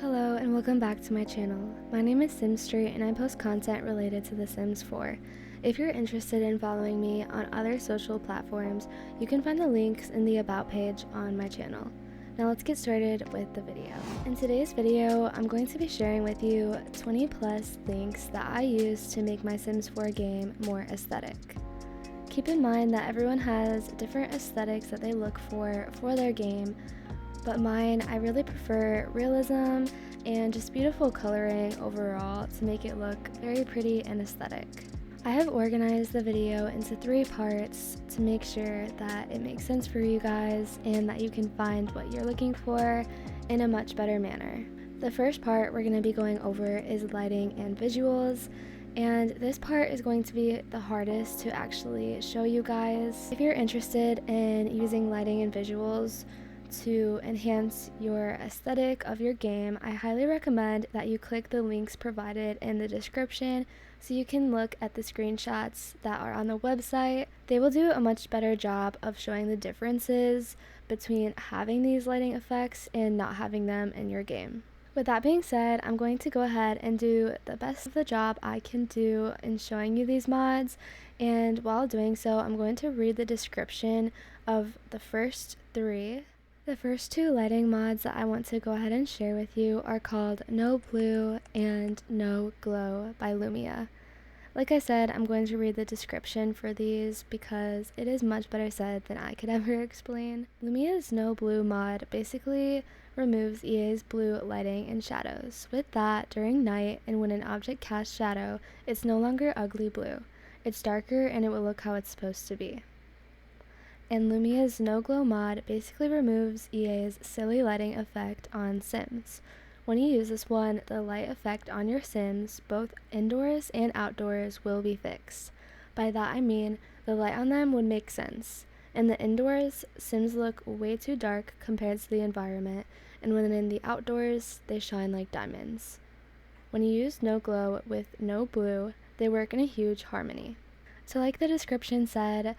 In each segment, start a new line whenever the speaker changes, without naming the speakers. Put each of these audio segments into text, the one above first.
Hello and welcome back to my channel. My name is SimStreet and I post content related to The Sims 4. If you're interested in following me on other social platforms, you can find the links in the About page on my channel. Now let's get started with the video. In today's video, I'm going to be sharing with you 20 plus links that I use to make my Sims 4 game more aesthetic. Keep in mind that everyone has different aesthetics that they look for their game, but mine, I really prefer realism and just beautiful coloring overall to make it look very pretty and aesthetic. I have organized the video into 3 parts to make sure that it makes sense for you guys and that you can find what you're looking for in a much better manner. The first part we're going to be going over is lighting and visuals, and this part is going to be the hardest to actually show you guys. If you're interested in using lighting and visuals to enhance your aesthetic of your game, I highly recommend that you click the links provided in the description so you can look at the screenshots that are on the website. They will do a much better job of showing the differences between having these lighting effects and not having them in your game. With that being said, I'm going to go ahead and do the best of the job I can do in showing you these mods, and while doing so, I'm going to read the description of the first 3. The first 2 lighting mods that I want to go ahead and share with you are called No Blue and No Glow by Lumia. Like I said, I'm going to read the description for these because it is much better said than I could ever explain. Lumia's No Blue mod basically removes EA's blue lighting and shadows. With that, during night and when an object casts shadow, it's no longer ugly blue. It's darker and it will look how it's supposed to be. And Lumia's No Glow mod basically removes EA's silly lighting effect on Sims. When you use this one, the light effect on your Sims, both indoors and outdoors, will be fixed. By that I mean, the light on them would make sense. In the indoors, Sims look way too dark compared to the environment, and when in the outdoors, they shine like diamonds. When you use No Glow with No Blue, they work in a huge harmony. So like the description said,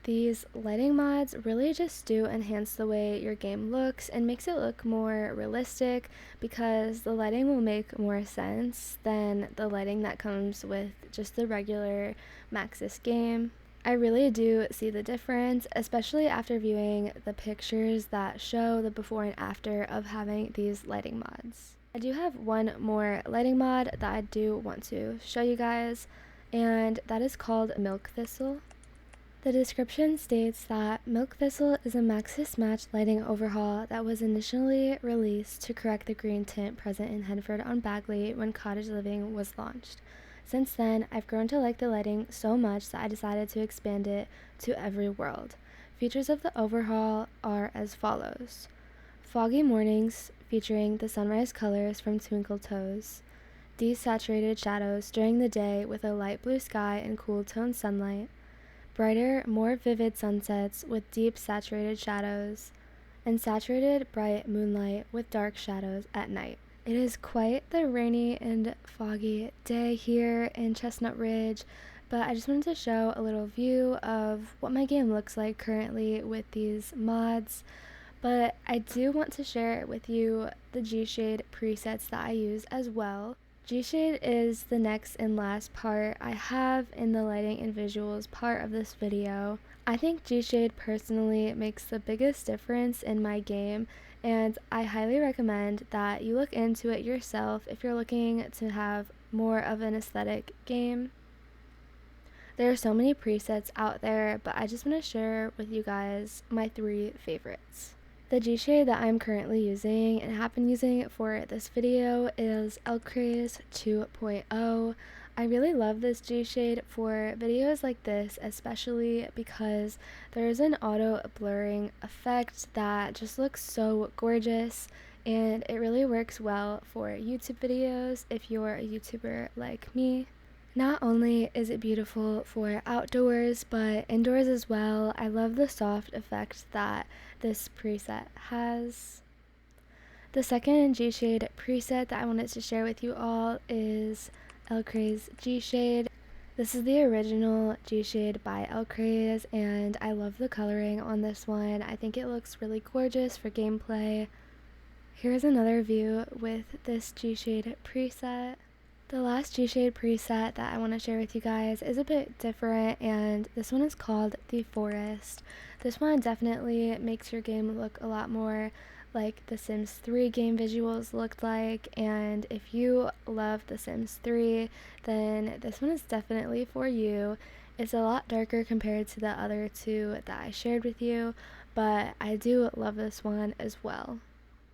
these lighting mods really just do enhance the way your game looks and makes it look more realistic because the lighting will make more sense than the lighting that comes with just the regular Maxis game. I really do see the difference, especially after viewing the pictures that show the before and after of having these lighting mods. I do have one more lighting mod that I do want to show you guys, and that is called Milk Thistle. The description states that Milk Thistle is a Maxis match lighting overhaul that was initially released to correct the green tint present in Henford-on-Bagley when Cottage Living was launched. Since then, I've grown to like the lighting so much that I decided to expand it to every world. Features of the overhaul are as follows: foggy mornings featuring the sunrise colors from Twinkle Toes, desaturated shadows during the day with a light blue sky and cool toned sunlight, brighter, more vivid sunsets with deep saturated shadows, and saturated bright moonlight with dark shadows at night. It is quite the rainy and foggy day here in Chestnut Ridge, but I just wanted to show a little view of what my game looks like currently with these mods. But I do want to share with you the G-Shade presets that I use as well. G-Shade is the next and last part I have in the lighting and visuals part of this video. I think G-Shade personally makes the biggest difference in my game, and I highly recommend that you look into it yourself if you're looking to have more of an aesthetic game. There are so many presets out there, but I just want to share with you guys my 3 favorites. The G-Shade that I'm currently using and have been using for this video is Elcraze 2.0. I really love this G-Shade for videos like this, especially because there's an auto blurring effect that just looks so gorgeous, and it really works well for YouTube videos if you're a YouTuber like me. Not only is it beautiful for outdoors, but indoors as well. I love the soft effect that this preset has. The second G-Shade preset that I wanted to share with you all is Elcraze G-Shade. This is the original G-Shade by Elcraze, and I love the coloring on this one. I think it looks really gorgeous for gameplay. Here's another view with this G-Shade preset. The last G-Shade preset that I want to share with you guys is a bit different, and this one is called The Forest. This one definitely makes your game look a lot more like The Sims 3 game visuals looked like, and if you love The Sims 3, then this one is definitely for you. It's a lot darker compared to the other two that I shared with you, but I do love this one as well.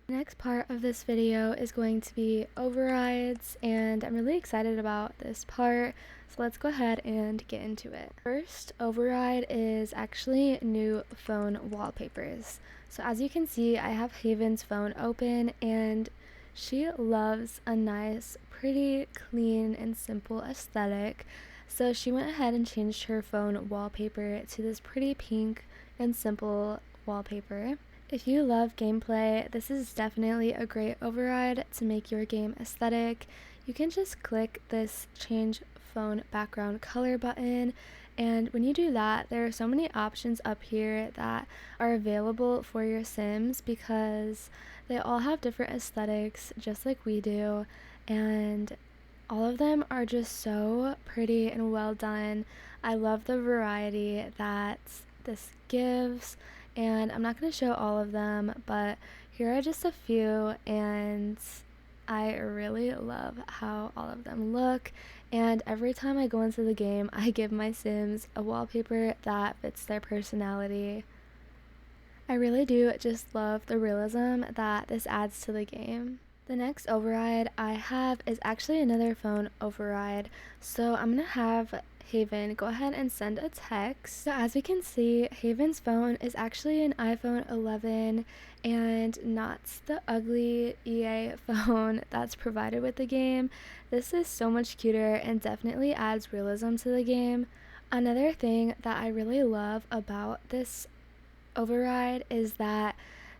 The next part of this video is going to be overrides, and I'm really excited about this part, so let's go ahead and get into it. First override is actually new phone wallpapers. So as you can see, I have Haven's phone open, and she loves a nice, pretty, clean, and simple aesthetic. So she went ahead and changed her phone wallpaper to this pretty pink and simple wallpaper. If you love gameplay, this is definitely a great override to make your game aesthetic. You can just click this change phone background color button, and when you do that, there are so many options up here that are available for your Sims because they all have different aesthetics just like we do, and all of them are just so pretty and well done. I love the variety that this gives, and I'm not going to show all of them, but here are just a few, and I really love how all of them look. And every time I go into the game, I give my Sims a wallpaper that fits their personality. I really do just love the realism that this adds to the game. The next override I have is actually another phone override, so I'm going to have Haven go ahead and send a text. So as we can see, Haven's phone is actually an iPhone 11 and not the ugly EA phone that's provided with the game. This is so much cuter and definitely adds realism to the game. Another thing that I really love about this override is that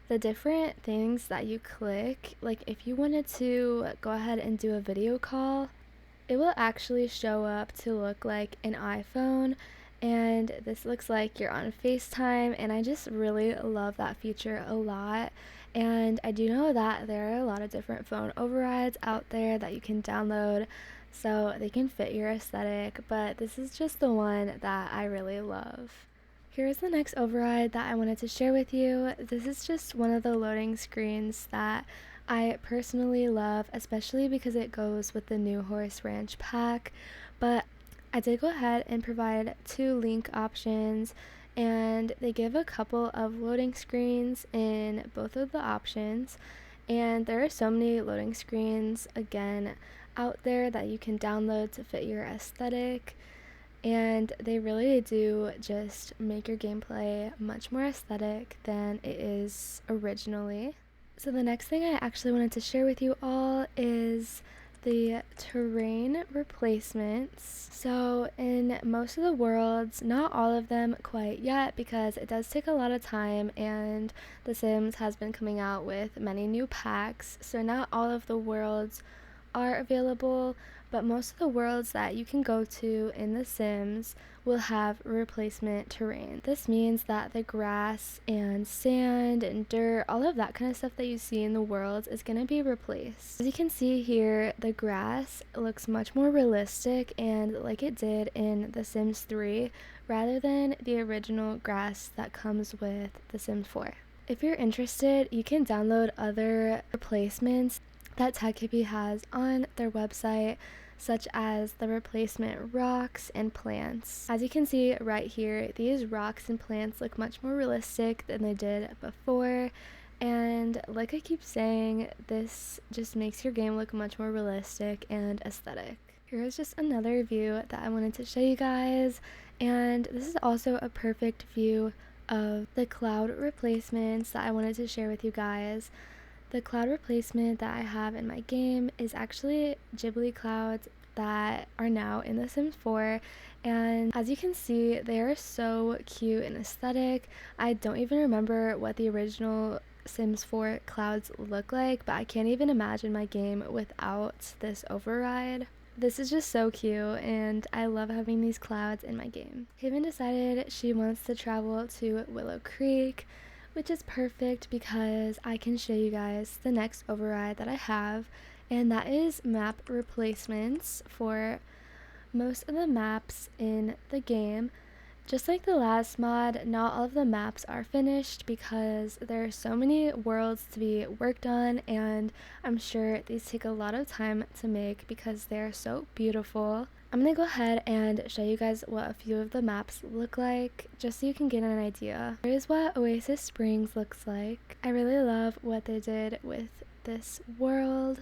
the different things that you click, like if you wanted to go ahead and do a video call, it will actually show up to look like an iPhone, and this looks like you're on FaceTime, and I just really love that feature a lot. And I do know that there are a lot of different phone overrides out there that you can download so they can fit your aesthetic, but this is just the one that I really love. Here's the next override that I wanted to share with you. This is just one of the loading screens that I personally love, especially because it goes with the new Horse Ranch pack, but I did go ahead and provide 2 link options, and they give a couple of loading screens in both of the options, and there are so many loading screens again out there that you can download to fit your aesthetic. And they really do just make your gameplay much more aesthetic than it is originally. So the next thing I actually wanted to share with you all is the terrain replacements. So in most of the worlds, not all of them quite yet because it does take a lot of time, and The Sims has been coming out with many new packs, so not all of the worlds are available, but most of the worlds that you can go to in The Sims will have replacement terrain. This means that the grass and sand and dirt, all of that kind of stuff that you see in the worlds is going to be replaced. As you can see here, the grass looks much more realistic and like it did in The Sims 3 rather than the original grass that comes with The Sims 4. If you're interested, you can download other replacements that TechHippie has on their website, such as the replacement rocks and plants. As you can see right here, these rocks and plants look much more realistic than they did before, and like I keep saying, this just makes your game look much more realistic and aesthetic. Here's just another view that I wanted to show you guys, and this is also a perfect view of the cloud replacements that I wanted to share with you guys. The cloud replacement that I have in my game is actually Ghibli clouds that are now in The Sims 4, and as you can see, they are so cute and aesthetic. I don't even remember what the original Sims 4 clouds look like, but I can't even imagine my game without this override. This is just so cute, and I love having these clouds in my game. Haven decided she wants to travel to Willow Creek, which is perfect because I can show you guys the next override that I have, and that is map replacements for most of the maps in the game. Just like the last mod, not all of the maps are finished because there are so many worlds to be worked on, and I'm sure these take a lot of time to make because they're so beautiful. I'm gonna go ahead and show you guys what a few of the maps look like, just so you can get an idea. Here's what Oasis Springs looks like. I really love what they did with this world.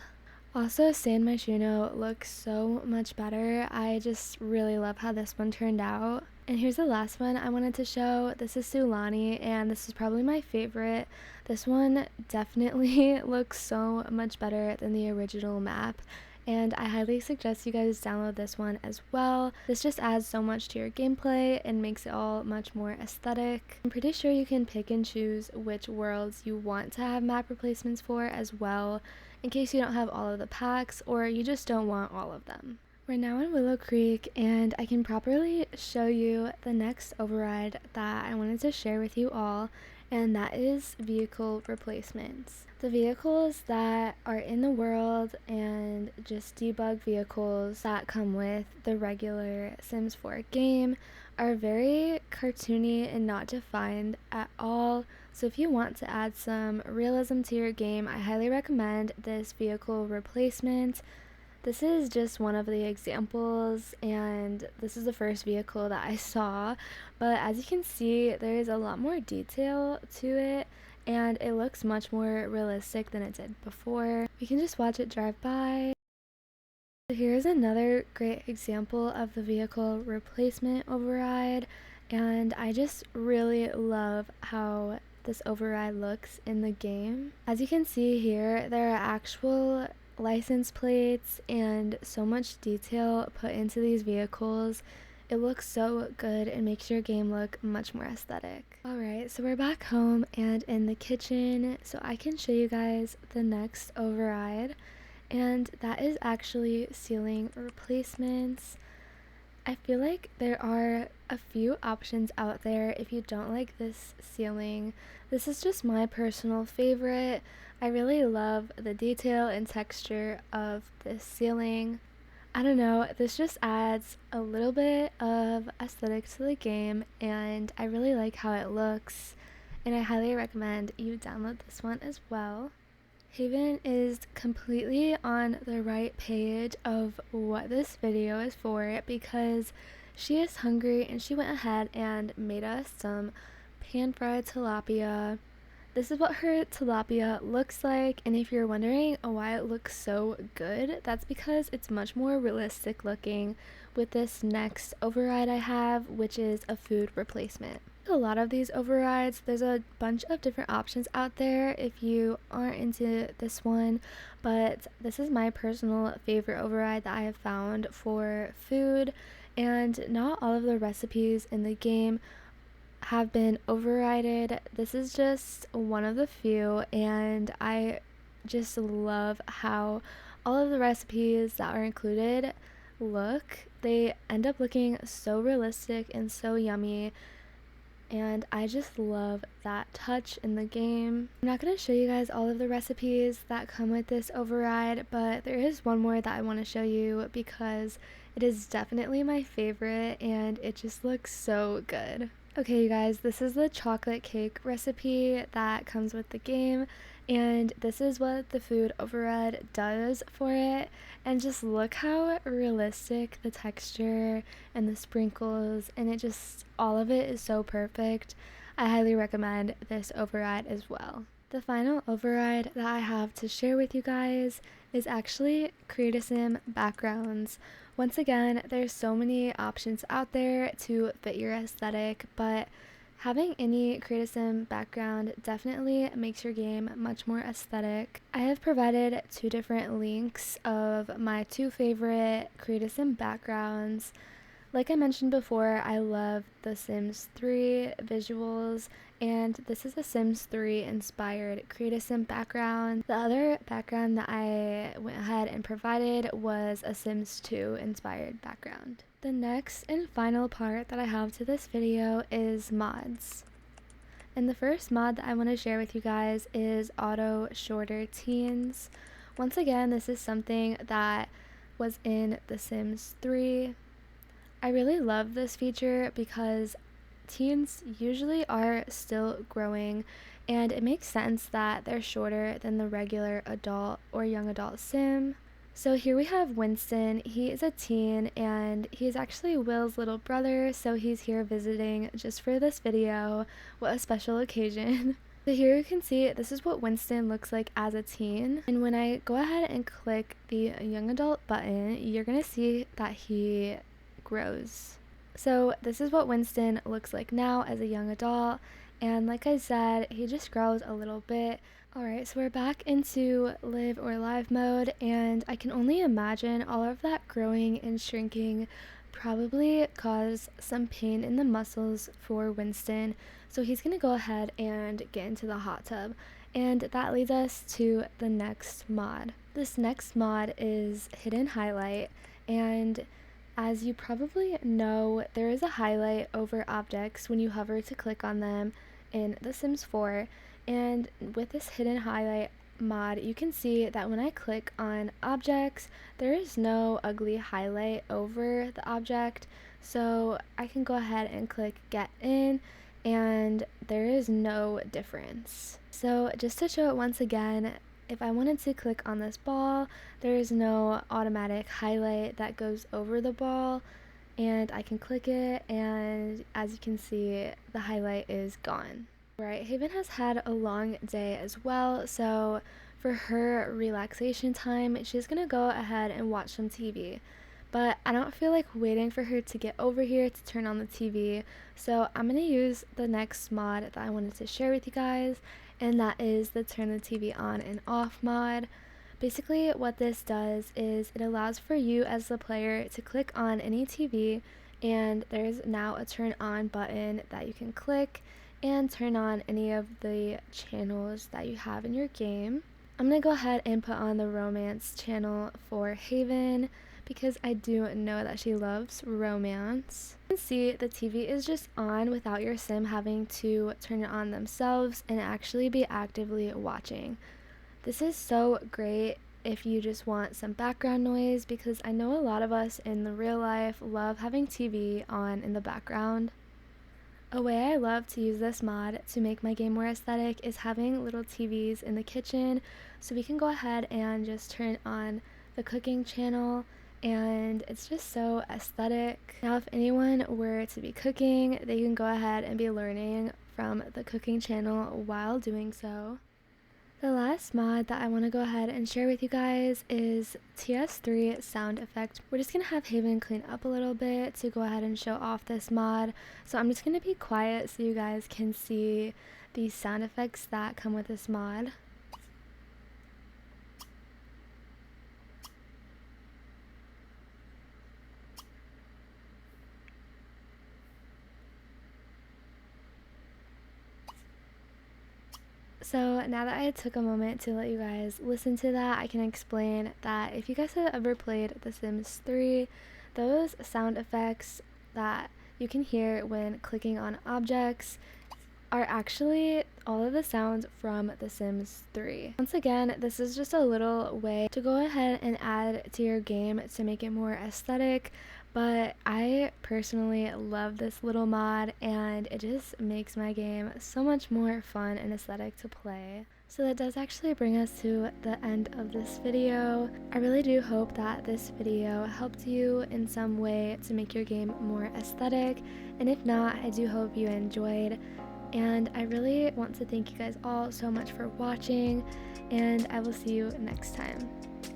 Also, San Myshuno looks so much better. I just really love how this one turned out. And here's the last one I wanted to show. This is Sulani, and this is probably my favorite. This one definitely looks so much better than the original map, and I highly suggest you guys download this one as well. This just adds so much to your gameplay and makes it all much more aesthetic. I'm pretty sure you can pick and choose which worlds you want to have map replacements for as well, in case you don't have all of the packs or you just don't want all of them. We're now in Willow Creek, and I can properly show you the next override that I wanted to share with you all, and that is vehicle replacements. The vehicles that are in the world and just debug vehicles that come with the regular Sims 4 game are very cartoony and not defined at all. So if you want to add some realism to your game, I highly recommend this vehicle replacement. This is just one of the examples, and this is the first vehicle that I saw, but as you can see, there is a lot more detail to it, and it looks much more realistic than it did before. We can just watch it drive by. Here's another great example of the vehicle replacement override, and I just really love how this override looks in the game. As you can see here, there are actual license plates and so much detail put into these vehicles. It looks so good and makes your game look much more aesthetic. Alright, so we're back home and in the kitchen, so I can show you guys the next override, and that is actually ceiling replacements. I feel like there are a few options out there if you don't like this ceiling. This is just my personal favorite. I really love the detail and texture of this ceiling. I don't know, this just adds a little bit of aesthetic to the game, and I really like how it looks, and I highly recommend you download this one as well. Haven is completely on the right page of what this video is for because she is hungry and she went ahead and made us some pan-fried tilapia. This is what her tilapia looks like, and if you're wondering why it looks so good, that's because it's much more realistic looking with this next override I have, which is a food replacement. A lot of these overrides, there's a bunch of different options out there if you aren't into this one, but this is my personal favorite override that I have found for food, and not all of the recipes in the game have been overrided. This is just one of the few, and I just love how all of the recipes that are included look. They end up looking so realistic and so yummy, and I just love that touch in the game. I'm not going to show you guys all of the recipes that come with this override, but there is one more that I want to show you because it is definitely my favorite and it just looks so good. Okay, you guys, this is the chocolate cake recipe that comes with the game, and this is what the food override does for it, and just look how realistic the texture and the sprinkles, and it just, all of it is so perfect. I highly recommend this override as well. The final override that I have to share with you guys is actually Create a Sim backgrounds. Once again, there's so many options out there to fit your aesthetic, but having any Create a Sim background definitely makes your game much more aesthetic. I have provided 2 different links of my 2 favorite Create a Sim backgrounds. Like I mentioned before, I love the Sims 3 visuals, and this is a Sims 3 inspired Create a Sim background. The other background that I went ahead and provided was a Sims 2 inspired background. The next and final part that I have to this video is mods. And the first mod that I want to share with you guys is Auto Shorter Teens. Once again, this is something that was in The Sims 3. I really love this feature because teens usually are still growing, and it makes sense that they're shorter than the regular adult or young adult sim. So here we have Winston. He is a teen and he's actually Will's little brother, so he's here visiting just for this video. What a special occasion. So here you can see this is what Winston looks like as a teen, and when I go ahead and click the young adult button, you're gonna see that he grows. So this is what Winston looks like now as a young adult, and like I said, he just grows a little bit. Alright, so we're back into live or live mode, and I can only imagine all of that growing and shrinking probably caused some pain in the muscles for Winston, so he's gonna go ahead and get into the hot tub. And that leads us to the next mod. This next mod is Hidden Highlight, and as you probably know, there is a highlight over objects when you hover to click on them in The Sims 4, and with this hidden highlight mod, you can see that when I click on objects, there is no ugly highlight over the object, so I can go ahead and click get in, and there is no difference. So just to show it once again, if I wanted to click on this ball, there is no automatic highlight that goes over the ball, and I can click it, and as you can see, the highlight is gone. Right, Haven has had a long day as well, so for her relaxation time, she's gonna go ahead and watch some TV. But I don't feel like waiting for her to get over here to turn on the TV, so I'm gonna use the next mod that I wanted to share with you guys, and that is the turn the TV on and off mod. Basically, what this does is it allows for you as the player to click on any TV, and there's now a turn on button that you can click and turn on any of the channels that you have in your game. I'm gonna go ahead and put on the romance channel for Haven because I do know that she loves romance. You can see the TV is just on without your sim having to turn it on themselves and actually be actively watching. This is so great if you just want some background noise, because I know a lot of us in the real life love having TV on in the background. A way I love to use this mod to make my game more aesthetic is having little TVs in the kitchen, so we can go ahead and just turn on the cooking channel, and it's just so aesthetic. Now if anyone were to be cooking, they can go ahead and be learning from the cooking channel while doing so. The last mod that I want to go ahead and share with you guys is TS3 sound effect. We're just going to have Haven clean up a little bit to go ahead and show off this mod. So I'm just going to be quiet so you guys can see the sound effects that come with this mod. So now that I took a moment to let you guys listen to that, I can explain that if you guys have ever played The Sims 3, those sound effects that you can hear when clicking on objects are actually all of the sounds from The Sims 3. Once again, this is just a little way to go ahead and add to your game to make it more aesthetic, but I personally love this little mod and it just makes my game so much more fun and aesthetic to play. So that does actually bring us to the end of this video. I really do hope that this video helped you in some way to make your game more aesthetic, and if not, I do hope you enjoyed. And I really want to thank you guys all so much for watching, and I will see you next time.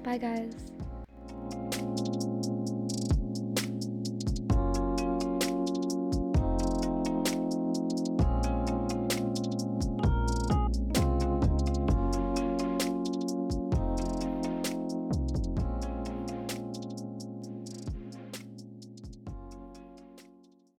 Bye guys!